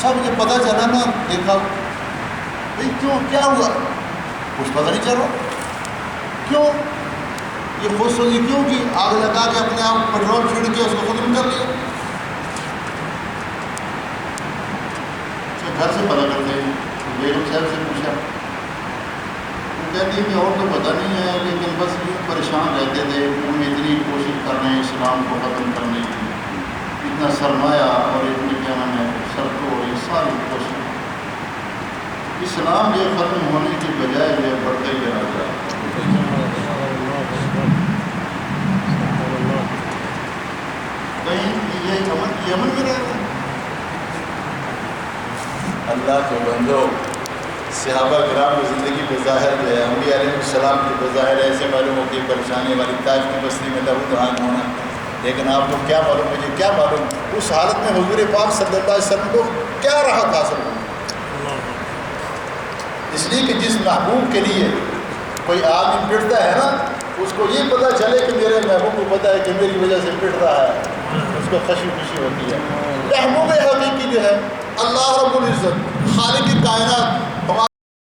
سب یہ پتہ چلا نا، دیکھا بھائی کیوں کیا ہوا، کچھ پتہ نہیں چل رہا، کیوں یہ خود سوزی کیوں کی، آگ لگا کے اپنے آپ پیٹرول چھڑک کے اس کو ختم کر لیا، گھر سے پتہ کرتے ہیں، بیگم صاحب سے پوچھا، وہ کہتی ہے کہ اور تو پتہ نہیں ہے، لیکن بس یوں پریشان رہتے تھے، ہم اتنی کوشش کر رہے ہیں اسلام کو ختم کرنے کی، اتنا سرمایہ اور اتنی کیا نام ہے سر کو یہ ساری کوشش، اسلام یہ ختم ہونے کی بجائے یہ بڑھتے ہی رہ جائے، کہیں یہ امن میں رہ رہا ہے۔ اللہ کے بندو، صحابہ کرام کی زندگی بظاہر جو ہے، انبیاء علیہ السلام کی بظاہر ایسے معلوم ہوتی ہے پریشانی والی، طائف کی بستی میں لہو دہان ہونا، لیکن آپ کو کیا معلوم، مجھے کیا معلوم اس حالت میں حضور پاک صلی اللہ علیہ وسلم کو کیا راحت حاصل ہوئی، اس لیے کہ جس محبوب کے لیے کوئی آدمی پڑتا ہے نا اس کو یہ پتہ چلے کہ میرے محبوب کو پتہ ہے کہ میری وجہ سے پٹ رہا ہے، اس کو خوشی ہوتی ہے۔ محبوب حقیقی جو ہے اللہ رب العزت خالق کائنات، ہمارے